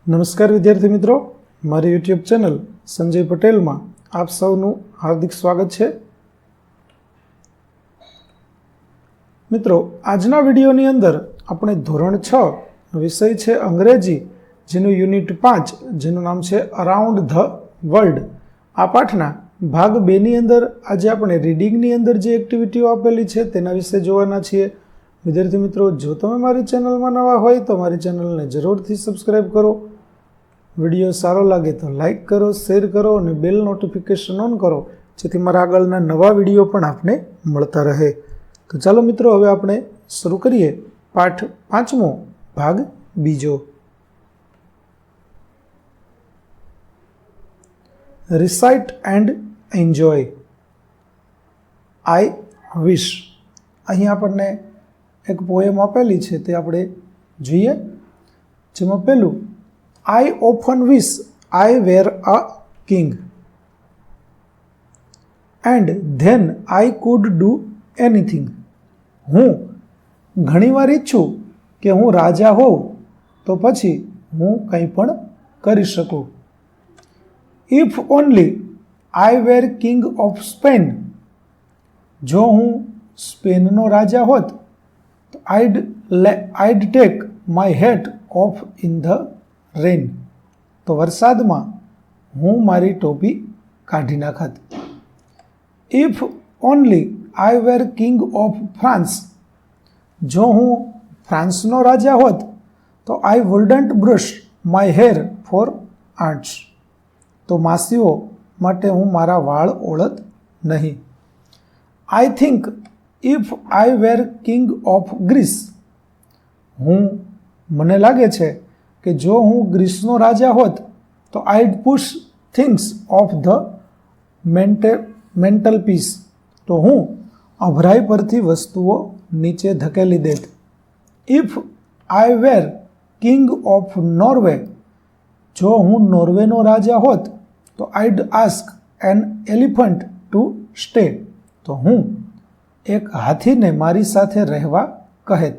નમસ્કાર વિદ્યાર્થી મિત્રો, મારી યુટ્યુબ ચેનલ સંજય પટેલમાં આપ સૌનું હાર્દિક સ્વાગત છે. મિત્રો, આજના વિડીયોની અંદર આપણે ધોરણ 6 વિષય છે અંગ્રેજી, જેનું યુનિટ 5 જેનું નામ છે અરાઉન્ડ ધ વર્લ્ડ, આ પાઠના ભાગ 2 ની અંદર આજે આપણે રીડિંગની અંદર જે એક્ટિવિટીઓ આપેલી છે તેના વિશે જોવાના છીએ. વિદ્યાર્થી મિત્રો, જો તમે મારી ચેનલમાં નવા હોય તો મારી ચેનલને જરૂરથી સબસ્ક્રાઈબ કરો. વિડીયો સારો લાગે તો લાઇક કરો, શેર કરો અને બેલ નોટિફિકેશન ઓન કરો, જેથી મારા આગળના નવા વિડીયો પણ આપને મળતા રહે. તો ચાલો મિત્રો, હવે આપણે શરૂ કરીએ પાઠ 5મો ભાગ 2. Recite and enjoy. I wish. અહીં આપણને એક પોએમ આપેલી છે, તે આપણે જોઈએ. જેમાં પહેલું, I often wish I were a king, and then I could do anything. હું ઘણીવાર ઈચ્છું કે હું રાજા હોઉં તો પછી હું કંઈ પણ કરી શકું. If only I were king of Spain. જો હું સ્પેનનો રાજા હોત તો I'd take my hat off in the રેન. તો વરસાદમાં હું મારી ટોપી કાઢી નાખત. If only I were king of France. જો હું ફ્રાન્સનો રાજા હોત તો I wouldn't brush my hair for aunts. તો માસીઓ માટે હું મારા વાળ ઓળત નહીં. I think if I were king of Greece. મને લાગે છે કે જો હું ગ્રીસનો રાજા હોત તો I'd push things off the mantelpiece. તો હું અભરાઈ પરથી વસ્તુઓ નીચે ધકેલી દેત. If I were king of Norway. જો હું નોર્વેનો રાજા હોત તો I'd ask an elephant to stay. તો હું એક હાથીને મારી સાથે રહેવા કહેત.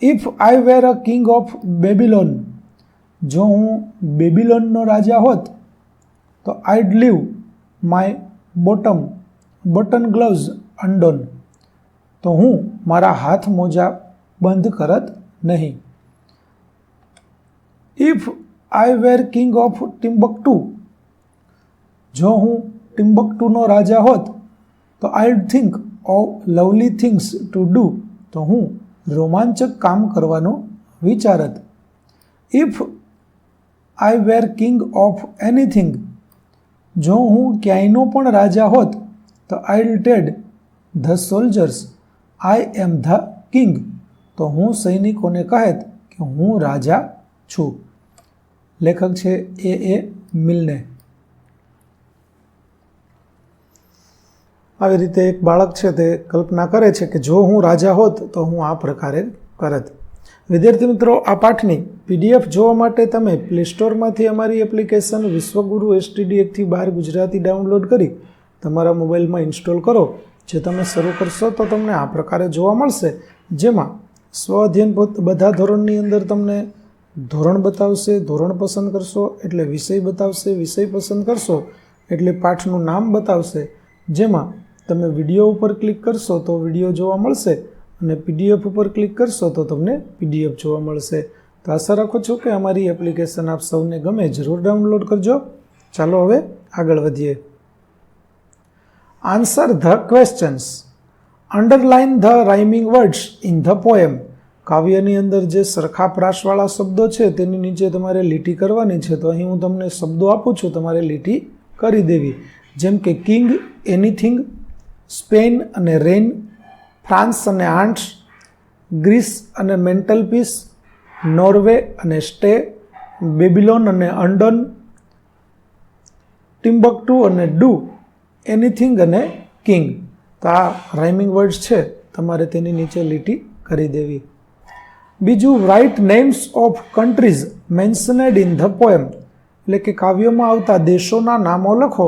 If I were a king of Babylon. જો હું બેબીલોનનો રાજા હોત તો I'd leave my button gloves undone. તો હું મારા હાથ મોજા બંધ કરત નહીં. If I were king of Timbuktu. જો હું ટિમ્બકટુનો રાજા હોત તો I'd think of lovely things to do. તો હું રોમાંચક કામ કરવાનું વિચારત. If I were king of anything. જો હું ક્યાંયનો પણ રાજા હોત તો I'll tell the soldiers I am the king. તો હું સૈનિકોને કહેત કે હું રાજા છું. લેખક છે એ મિલ્ને. આવી રીતે એક બાળક છે તે કલ્પના કરે છે કે જો હું રાજા હોત તો હું આ પ્રકારે કરત. વિદ્યાર્થી મિત્રો, આ પાઠની PDF જોવા માટે તમે પ્લે સ્ટોરમાંથી અમારી એપ્લિકેશન વિશ્વગુરુ STD 1-12 ગુજરાતી ડાઉનલોડ કરી તમારા મોબાઈલમાં ઇન્સ્ટોલ કરો. જે તમે શરૂ કરશો તો તમને આ પ્રકારે જોવા મળશે, જેમાં સ્વ અધ્યયન બધા ધોરણની અંદર તમને ધોરણ બતાવશે. ધોરણ પસંદ કરશો એટલે વિષય બતાવશે. વિષય પસંદ કરશો એટલે પાઠનું નામ બતાવશે. જેમાં તમે વિડીયો ઉપર ક્લિક કરશો તો વિડીયો જોવા મળશે અને PDF ઉપર ક્લિક કરશો તો તમને PDF જોવા મળશે. તો આશા રાખું છું કે અમારી એપ્લિકેશન આપ સૌને ગમે. જરૂર ડાઉનલોડ કરજો. ચાલો હવે આગળ વધીએ. Answer the questions. Underline the rhyming words in the poem. કાવ્યની અંદર જે સરખા પ્રાસવાળા શબ્દો છે તેની નીચે તમારે લીટી કરવાની છે. તો અહીં હું તમને શબ્દો આપું છું, તમારે લીટી કરી દેવી. જેમ કે કિંગ, એનીથિંગ, સ્પેન અને રેન, ફ્રાન્સ અને આન્ટ્સ, ગ્રીસ અને મેન્ટલ પીસ, નોર્વે અને સ્ટે, બેબીલોન અને અંડન, ટિમ્બકટુ અને ડુ, એનીથિંગ અને કિંગ. તો આ રાઇમિંગ વર્ડ્સ છે, તમારે તેની નીચે લીટી કરી દેવી. બીજું, write names of countries mentioned in the poem. એટલે કે કાવ્યમાં આવતા દેશોના નામો લખો.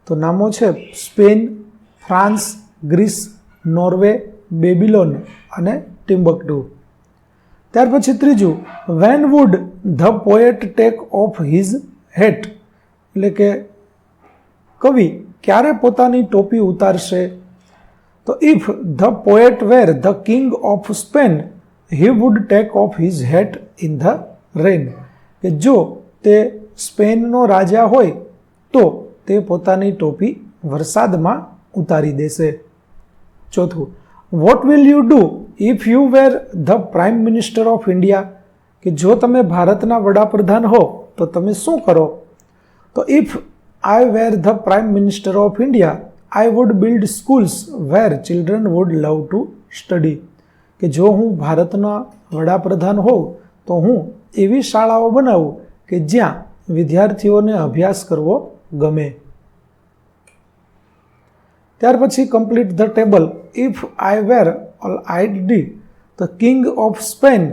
તો નામો છે Spain, France, Greece, Norway, Babylon અને ટિમ્બકટુ. ત્યાર પછી ત્રીજું, when would the poet take off his hat, એટલે કે કવિ ક્યારે પોતાની ટોપી ઉતારશે? તો if the poet were the king of Spain he would take off his hat in the rain, કે જો તે સ્પેનનો રાજા હોય તો તે પોતાની ટોપી વરસાદમાં ઉતારી દેશે. ચોથું, what will you do if you were the prime minister of India, કે જો તમે ભારતના વડાપ્રધાન હો તો તમે શું કરો? તો if I were the prime minister of India I would build schools where children would love to study, કે જો હું ભારતના વડાપ્રધાન હોઉં તો હું એવી શાળાઓ બનાવું કે જ્યાં વિદ્યાર્થીઓને અભ્યાસ કરવો ગમે. ત્યાર પછી complete the table. If I were I'd the king of Spain,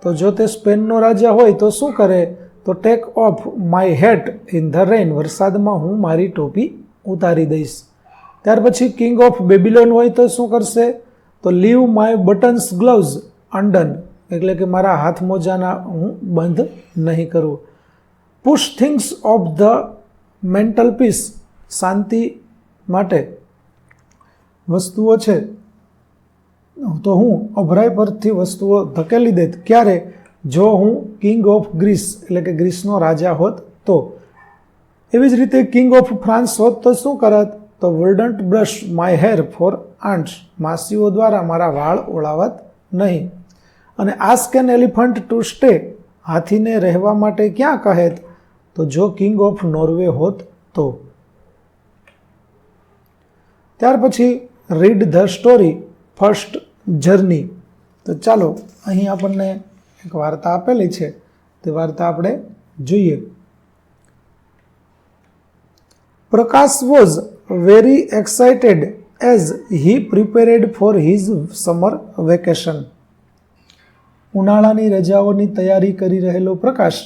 તો જો તે સ્પેનનો રાજા હોય તો શું કરે? તો take off my hat in the rain, વરસાદમાં હું મારી ટોપી ઉતારી દઈશ. ત્યાર પછી કિંગ ઓફ બેબીલોન હોય તો શું કરશે? તો leave my buttons gloves undone, એટલે કે મારા હાથ મોજાના હું બંધ નહીં કરું. Push things off the mantelpiece, શાંતિ માટે વસ્તુઓ છે તો હું અભરાઈ પરથી વસ્તુઓ ધકેલી દેત. ક્યારે? જો હું કિંગ ઓફ ગ્રીસ એટલે કે ગ્રીસનો રાજા હોત તો. એવી જ રીતે કિંગ ઓફ ફ્રાન્સ હોત તો શું કરત? તો wouldn't brush my hair for aunts, માસીઓ દ્વારા મારા વાળ ઓળાવત નહીં. અને ask an elephant to stay, હાથીને રહેવા માટે ક્યાં કહેત? તો જો કિંગ ઓફ નોર્વે હોત તો. ત્યાર પછી read the story first journey. તો ચાલો અહીં આપણને એક વાર્તા આપેલી છે, તે વાર્તા આપણે જોઈએ. Prakash was very excited as he prepared for his summer vacation. ઉનાળાની રજાઓની તૈયારી કરી રહેલો પ્રકાશ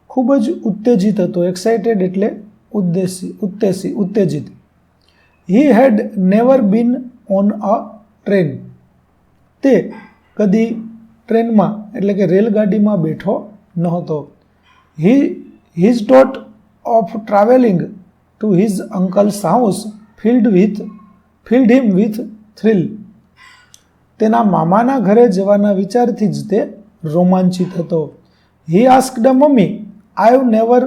ખૂબ જ ઉત્તેજિત હતો. એક્સાઇટેડ એટલે ઉત્તેજિત. He had never been on a train, તે કદી ટ્રેનમાં એટલે કે રેલગાડીમાં બેઠો નહોતો. His thought of travelling to his uncle's house filled him with thrill, તેના મામાના ઘરે જવાના વિચારથી જ તે રોમાંચિત હતો. He asked mummy I have never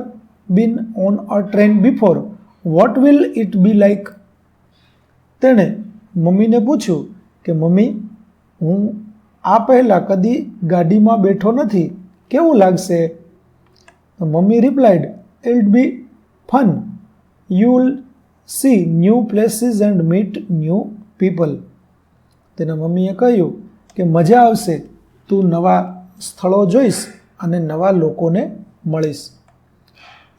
been on a train before, what will it be like. તેણે મમ્મીને પૂછ્યું કે મમ્મી, હું આ પહેલાં કદી ગાડીમાં બેઠો નથી, કેવું લાગશે? તો mummy replied, it be fun, you will see new places and meet new people. તેના મમ્મીએ કહ્યું કે મજા આવશે, તું નવા સ્થળો જોઈશ અને નવા લોકોને મળીશ.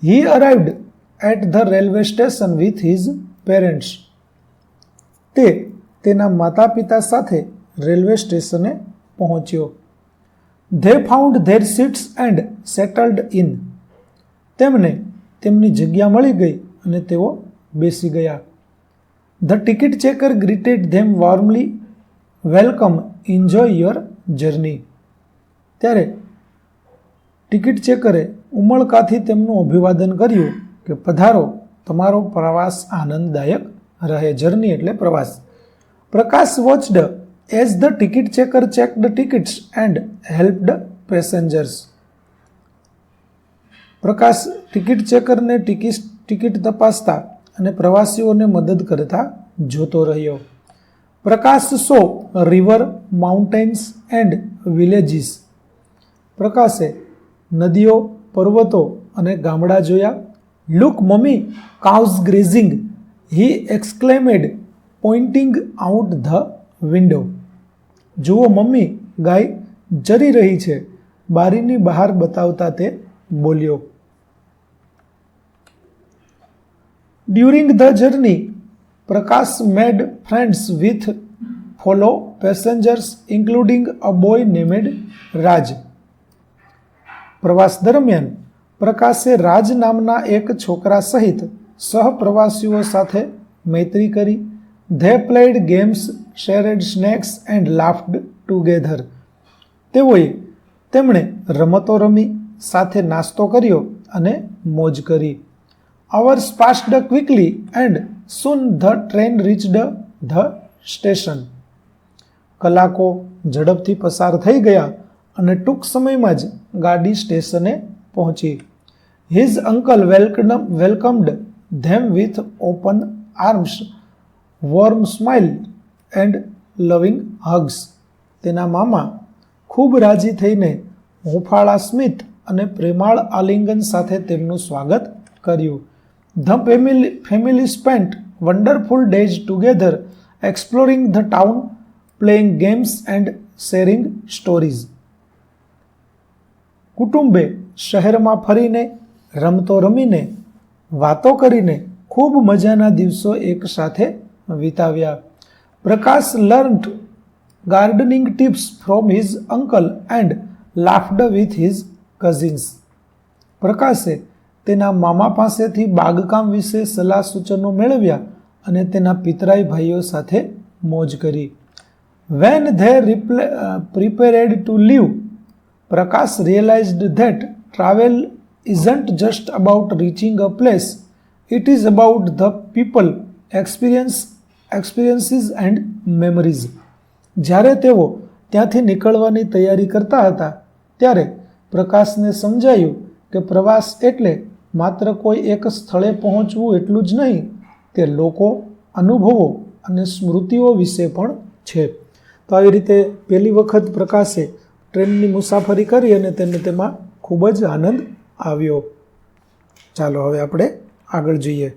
He arrived at the railway station with his parents, તે તેના માતા પિતા સાથે રેલવે સ્ટેશને પહોંચ્યો. They found their seats and settled in, તેમને તેમની જગ્યા મળી ગઈ અને તેઓ બેસી ગયા. The ticket checker greeted them warmly, welcome, enjoy your journey. ત્યારે ટિકિટ ચેકરે ઉમળકાથી તેમનું અભિવાદન કર્યું કે પધારો, તમારો પ્રવાસ આનંદદાયક રહે. જર્ની એટલે પ્રવાસ. Prakash watched as the ticket checker checked tickets and helped passengers. Prakash ticket ચેકરને ટિકિટ તપાસતા અને પ્રવાસીઓને મદદ કરતા જોતો રહ્યો. Prakash saw river, mountains and villages. પ્રકાશે નદીઓ, પર્વતો અને ગામડા જોયા. Look mummy, cows grazing, he exclaimed pointing out the window. જુઓ મમ્મી, ગાય ચરી રહી છે, બારીની બહાર બતાવતા તે બોલ્યો. During the journey Prakash made friends with fellow passengers including a boy નેમેડ રાજ. પ્રવાસ દરમિયાન પ્રકાશે રાજ નામના એક છોકરા સહિત સહપ્રવાસીઓ સાથે મૈત્રી કરી. They played games, shared snacks and laughed together. તેઓએ તેમણે રમતો રમી, સાથે નાસ્તો કર્યો અને મોજ કરી. Hours passed quickly and soon the train reached the station. કલાકો ઝડપથી પસાર થઈ ગયા અને ટૂંક સમયમાં જ ગાડી સ્ટેશને પહોંચી. His uncle welcomed them with open arms, warm smile and loving hugs. તેના મામા ખૂબ રાજી થઈને હુંફાળા સ્મિત અને પ્રેમાળ આલિંગન સાથે તેમનું સ્વાગત કર્યું. The family spent wonderful days together, exploring the town, playing games and sharing stories. કુટુંબે શહેરમાં ફરીને, રમતો રમીને, વાતો કરીને ખૂબ મજાના દિવસો એક સાથે વિતાવ્યા. પ્રકાશ learned gardening tips from his uncle and laughed with his cousins. પ્રકાશે તેના મામા પાસેથી બાગકામ વિશે સલાહ સૂચનો મેળવ્યા અને તેના પિતરાઈ ભાઈઓ સાથે મોજ કરી. When they prepared to leave, Prakash realized that travel isn't just about reaching a place, it is about the people, experiences and memories. જ્યારે તેઓ ત્યાંથી નીકળવાની તૈયારી કરતા હતા ત્યારે પ્રકાશને સમજાયું કે પ્રવાસ એટલે માત્ર કોઈ એક સ્થળે પહોંચવું એટલું જ નહીં, તે લોકો, અનુભવો અને સ્મૃતિઓ વિશે પણ છે. તો આવી રીતે પહેલી વખત પ્રકાશે ટ્રેનની મુસાફરી કરી અને તેને તેમાં ખૂબ જ આનંદ આવ્યો. ચાલો હવે આપણે આગળ જોઈએ.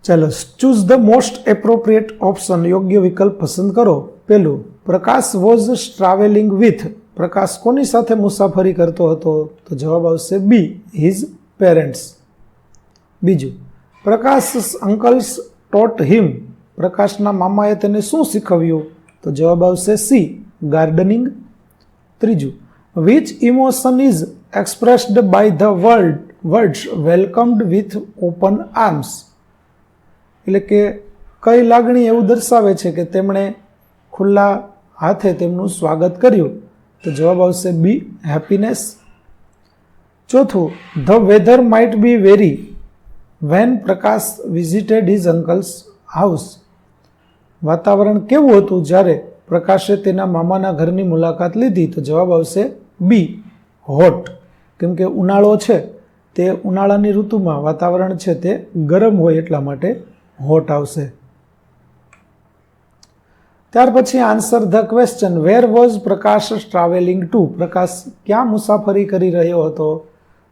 ચાલો, choose the most appropriate option. યોગ્ય વિકલ્પ પસંદ કરો. પહેલું, પ્રકાશ વોઝ ટ્રાવેલિંગ વિથ. પ્રકાશ કોની સાથે મુસાફરી કરતો હતો? તો જવાબ આવશે બી, હિઝ પેરેન્ટ્સ. બીજું, પ્રકાશ અંકલ્સ ટોટ હિમ. પ્રકાશના મામાએ તેને શું શીખવ્યું? તો જવાબ આવશે સી, ગાર્ડનિંગ. ત્રીજું, which emotion is expressed by the words welcomed with open arms. એટલે કે કઈ લાગણી એવું દર્શાવે છે કે તેમણે ખુલ્લા હાથે તેમનું સ્વાગત કર્યું? તો જવાબ આવશે બી, હેપીનેસ. ચોથું, the weather might be very when Prakash visited his uncle's house. વાતાવરણ કેવું હતું જ્યારે પ્રકાશે તેના મામાના ઘરની મુલાકાત લીધી? તો જવાબ આવશે બી, હોટ. કેમ કે ઉનાળો છે, તે ઉનાળાની ઋતુમાં વાતાવરણ છે તે ગરમ હોય એટલા માટે હોટ આવશે. ત્યાર પછી answer the question. Where was Prakash travelling to. Prakash ક્યાં મુસાફરી કરી રહ્યો હતો?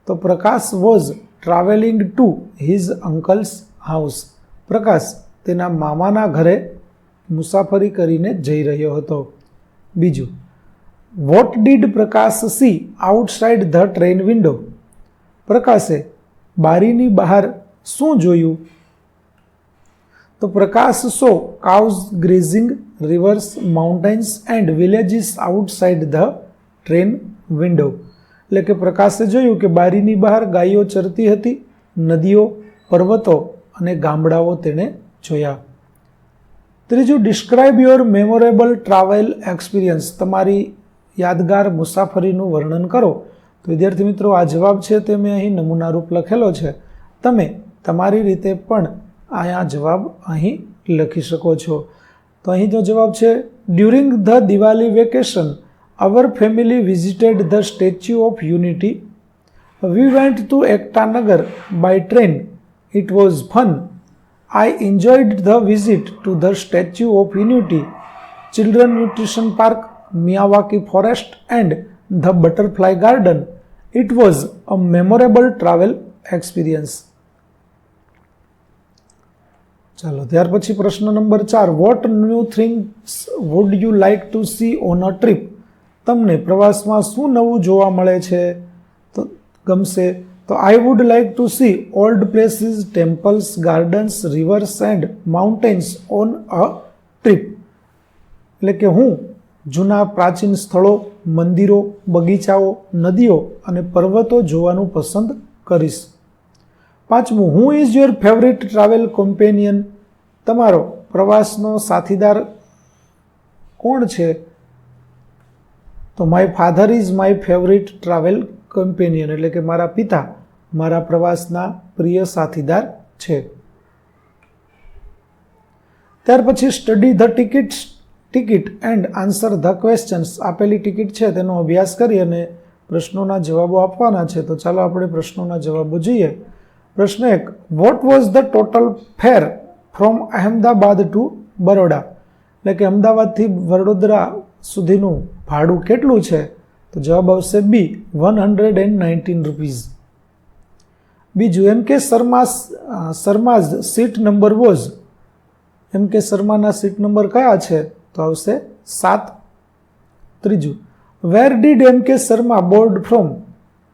તો Prakash was travelling to his uncle's house. Prakash તેના મામાના ઘરે મુસાફરી કરીને જઈ રહ્યો હતો. બીજું, what did Prakash see outside the train window. પ્રકાશે બારીની બહાર શું જોયું? તો Prakash saw cows grazing, rivers, mountains and villages outside the train window. એટલે કે પ્રકાશે જોયું કે બારીની બહાર ગાયો ચરતી હતી, નદીઓ, પર્વતો અને ગામડાઓ તેણે જોયા. ત્રીજું, describe your memorable travel experience. તમારી યાદગાર મુસાફરીનું વર્ણન કરો. તો વિદ્યાર્થી મિત્રો, આ જવાબ છે તે મેં અહીં નમૂનારૂપ લખેલો છે. તમે તમારી રીતે પણ આ જવાબ અહીં લખી શકો છો. તો અહીંનો જવાબ છે, during the Diwali vacation our family visited the Statue of Unity. We went to Ektanagar by train. It was fun. I enjoyed the visit to the Statue of Unity, Children Nutrition Park, Miyawaki Forest and the Butterfly Garden. It was a memorable travel experience. ચાલો, ત્યાર પછી પ્રશ્ન number 4. What new things would you like to see on a trip. તમને પ્રવાસમાં શું નવું જોવા મળે છે તો ગમશે? તો I would like to C old places, temples, gardens, rivers and mountains on a trip. એટલે કે હું જૂના પ્રાચીન સ્થળો, મંદિરો, બગીચાઓ, નદીઓ અને પર્વતો જોવાનું પસંદ કરીશ. પાંચમું, who is your favourite travel companion. તમારો પ્રવાસનો સાથીદાર કોણ છે? તો my father is my favourite travel companion, એટલે કે મારા પિતા મારા પ્રવાસના પ્રિય સાથીદાર છે. ત્યાર પછી study the ticket and answer the questions. આપેલી ટિકિટ છે તેનો અભ્યાસ કરી અને પ્રશ્નોના જવાબો આપવાના છે. તો ચાલો આપણે પ્રશ્નોના જવાબો જોઈએ. પ્રશ્ન 1, what was the total fare from Ahmedabad to Baroda, એટલે કે અમદાવાદથી વડોદરા સુધીનું ભાડું કેટલું છે? તો જવાબ આવશે બી, 119 રૂપીઝ. બીજું, એમ કે શર્માઝ સીટ નંબર વોઝ, એમ કે શર્માના સીટ નંબર કયા છે? તો આવશે 7. ત્રીજું, where did M K Sharma board from,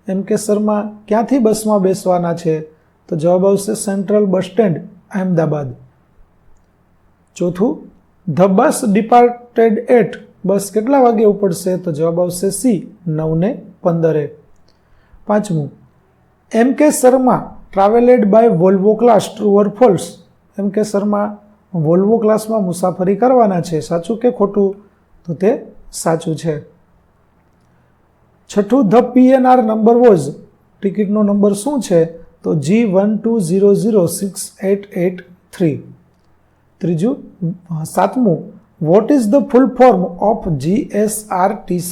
M K Sharma ક્યાંથી બસમાં બેસવાના છે? તો જવાબ આવશે સેન્ટ્રલ બસ સ્ટેન્ડ, અહેમદાબાદ. ચોથું, ધ બસ ડિપાર્ટેડ એટ, બસ કેટલા વાગે ઉપડશે? તો જવાબ આવશે સી, 9:15. પાંચમું, M K Sharma travelled by Volvo class, true or false, M K Sharma Volvo ક્લાસમાં મુસાફરી કરવાના છે, સાચું કે ખોટું? તો તે સાચું છે. છઠ્ઠું, ધ PNR નંબર વોઝ, ટિકિટનો નંબર શું છે? તો G120068883. ત્રીજું, સાતમું, what is the full form of GSRTC,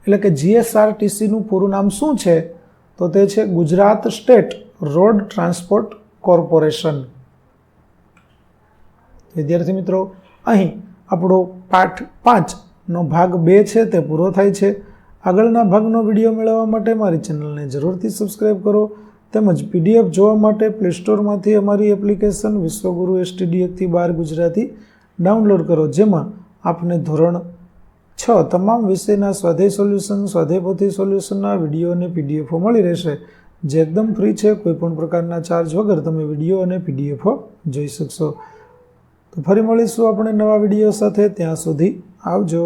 એટલે કે GSRTCનું પૂરું નામ શું છે? તો તે છે Gujarat state road transport corporation. વિદ્યાર્થી મિત્રો, અહીં આપણો પાઠ 5નો ભાગ 2 છે તે પૂરો થાય છે. આગળના ભાગનો વિડીયો મેળવવા માટે મારી ચેનલને જરૂરથી સબસ્ક્રાઈબ કરો, તેમજ PDF જોવા માટે પ્લે સ્ટોરમાંથી અમારી એપ્લિકેશન વિશ્વગુરુ STD 1-12 ગુજરાતી ડાઉનલોડ કરો, જેમાં આપને ધોરણ 6 તમામ વિષયના સ્વાધ્યાય સોલ્યુશન, સ્વાધ્યાય પોથી સોલ્યુશનના વિડીયો અને PDF મળી રહેશે, જે એકદમ ફ્રી છે. કોઈપણ પ્રકારના ચાર્જ વગર તમે વિડીયો અને PDF જોઈ શકશો. તો ફરી મળીશું આપણે નવા વિડીયો સાથે. ત્યાં સુધી આવજો.